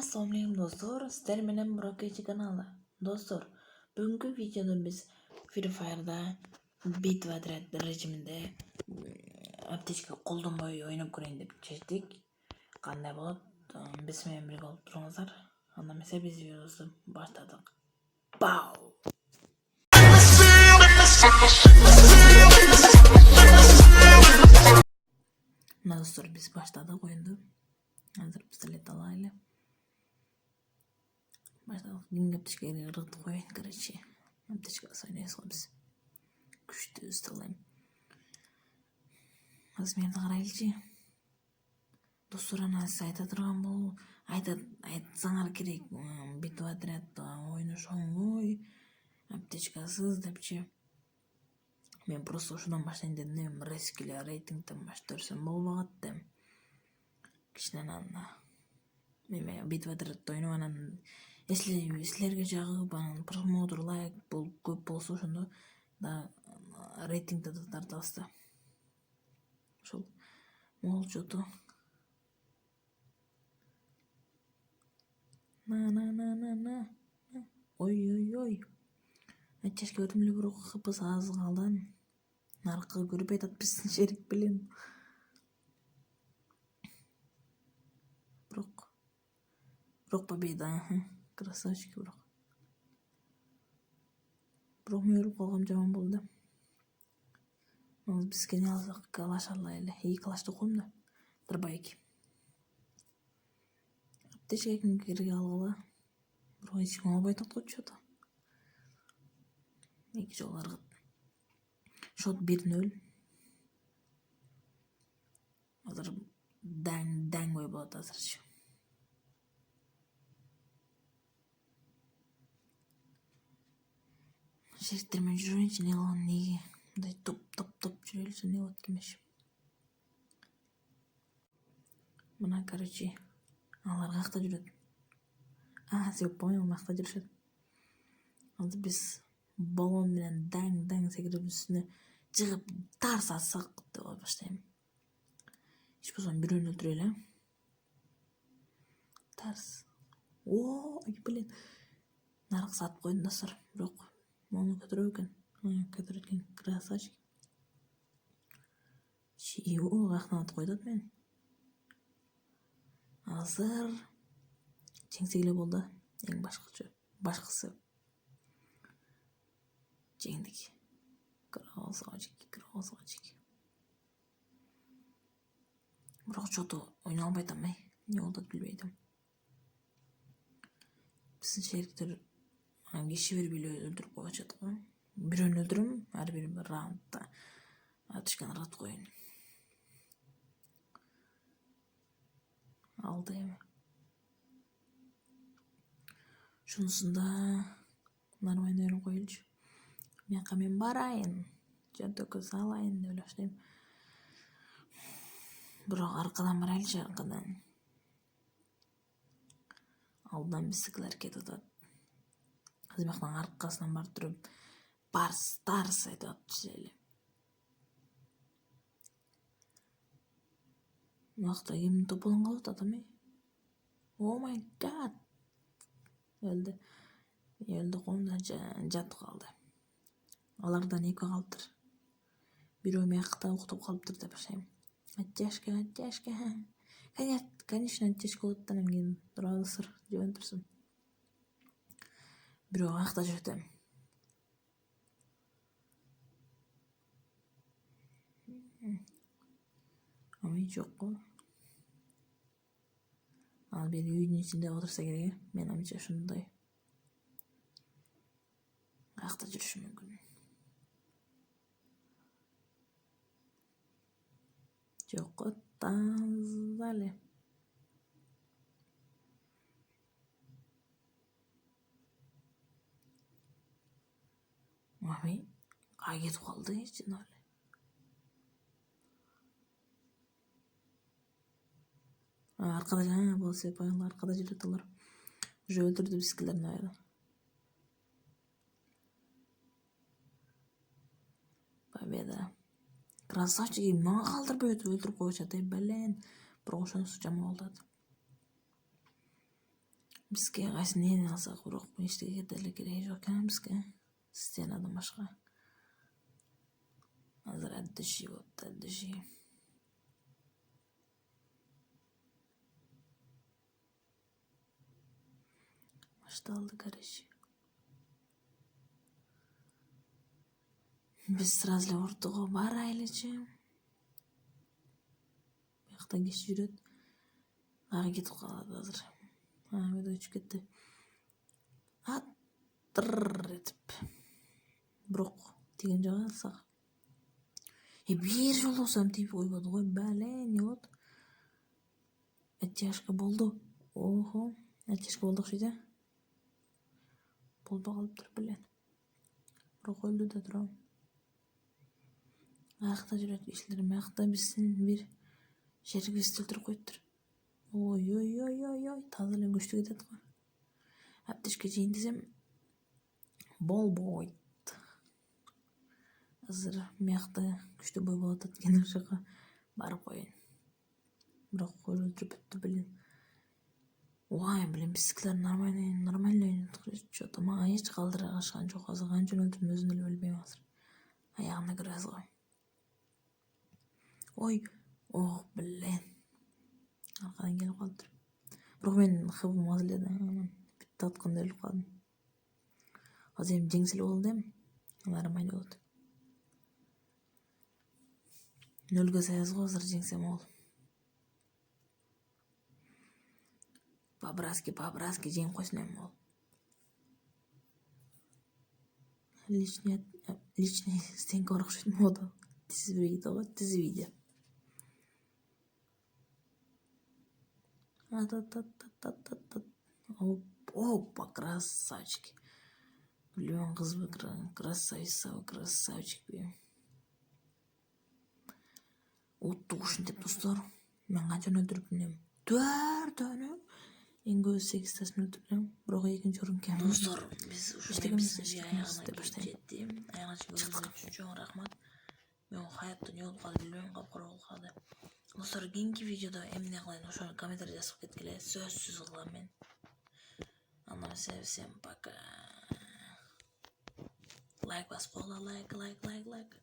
Assalamualaikum dostlar. Sizler менен Burak kanalı. Dostlar, bugünkü videoda biz Free Fire'da bitva rejiminde aptечка колдонбой ойнап көрейин деп чечтик. Кандай болот? Биз менен бирге болуп туруңуздар. Анда эмесе биз видеобузду баштадык. Бау! Достор, биз баштадык оюнду. Азыр пистолет алайлы. Başladık. Yine aptечкаға ырғытып қояйын, короче. Aptечкаға ойнайсыз біз. Күшті ұсталайым. Размерді қарайлычы. Достар, ана сіз айта тұрған бұл. Айтсаңар керек. Битва отрядта ойныш оңой. Aptечкасыз депчи. Мен просто ушудан баштайын дедим. Рескиле рейтингтен баштырсам болбагат деп. Кичинен анда. Мен битва отрядта ойнап анан силерге жагып анан просмотр, лайк көп болсо ошондо да рейтингди да тартабыз да. Ошол молчоту. На. Ой. Ачашка көрдүм эле, бирок хпс аз калды. Наркы көрүп айтат биздин шерик билен. Бирок победа. Красавчик бирок. Бирок мен өлүп калгам, жаман болду. Бизге не алсак калаш алайлы. 2 калашты коем да. Дробайки. Апtечка кимге алгыла. Бирок эч ким албай атат го чото. 2 жолу ыргыт. Шот 1-0. Азыр даң ой болот азырчы. Шериктермен жүрөйүнчү, не кылган неге? Мындай топ жүрөлүчү, не болот кимеш. Мына, короче, алар какта жүрөт. Сеп понял, макта жүрүшөт. Азыр биз баллон менен даң секирип үстүнө чыгып тарс атсак деп баштайм. Иш болсо бирөөнү өлтүрөлү. Тарс. Ой, блин. Наркы сатып койдум достор, бирок мону көтөрөбү экен. Көтөрөткөн, красавчик. Чио, кахнат койдот мен. Азыр жеңсек эле болду. Эң башкысы. Жеңдик. Красавчик. Бирок чоту ойнай албай атам. Не болду билбейм. Биздин шериктер киши бербей эле өлтүрүп коюшат го. Бирөөнү өлтүрөм, ар бир раундда. Апtечканы ыргытып коеюн. Алды эми. Шунусунда нормально ойноп коелучу. Мияка мен барайын. Жөнтөккө салайын деп ойлоштойм. Бирок аркадан барайлычы, аркадан. Алдан биздикилер кетип атат. Кызмактын аркасынан барып туруп, тарс айтып атчу эле. Мактаа кимдин тополун калып атам, О май гад. Өлдү коомда жатып калды. Алардан 2 калыптыр. Бирөө мякта уктуп калыптыр деп баштайм. Ачашка. Конечно, ачашка болот да, мен турабызыр, жөн турсун. Бирөө акта жүрөт. Ой, жок го. Ал бери үйдүн ичинде отурса керек, менимче ушундай. Акта жүрүшү мүмкүн. Жок, таза эле. Ой, кай кетип калды чын эле. Аркада болсо понял, аркада жүрөт алар. Уже өлтүрдү бизкилерин аял. Победа. Красавчик, мага калтырбай өлтүрүп коюшат, блин. Бирок ошонусу жаман болду. Бизге кайсын нени алсак бирок эчтеге деле кереги жок экен бизге. Стенадан башка. Азыр от души болупту, от души. Башталды, короче. Биз сразу эле ортого барайлычы. Бuyakta киши жүрөт. Ага кетип калат азыр. Видео өчүп кетти. Аттыр этип. Бирок тиген жага алсак. Бир жолу сам тип койбоду го. Бале, не болот? Оттяжка болду. Ого, оттяжка болду окшойт, болбой калыптыр беле. Бирок өлдү да турам. Аякта жүрөт кишилер, аякта биздин бир шеригибизди өлтүрүп коюптур. Ой, таза эле күчтүү кетет го. Аптешке жейин десем болбойт. Азыр мыякта күчтүү бой болот экен, ошого барып коеюн. Бирок өлтүрүп бүттү беле. Ой, блин, биздикилер нормально ойнойт. Что-то мага эч калтырашкан жок. Азыр канчаны өлтүрдүм өзүм деле билбейм азыр. Аягына киребиз го. Ой, блин. Аркадан келип калыптыр. Бирок мен хыбым аз эле да. Бүтүп атканда өлүп калдым. Азыр эми жеңсе эле болду эми. Нормально болот. Нөлгө саяз го азыр жеңсем болот. По-братски жеңип койсун эми болот. Личный стенка бар окшойт мода. This video. Опа, красавчики. Блин, кыз вы красавица, вы красавчик. Отту ушинтип достор. Мен канчаны өлтүрүпмүн эми? 4 эң көбү 8 өлтүрүпмүн. Бирок экинчи орун кем? Достор, биз ушундайбыз деп баштайм. Аягына чоң рахмат. Мен hayatта не болуп калды билбейм, капкара болуп калды. Достор, кийинки видеодо эмне кылайын, ошону комментарий жазып кеткиле. Сөзсүз кылам мен. Анда всем пока. Лайк басып койгула, лайк.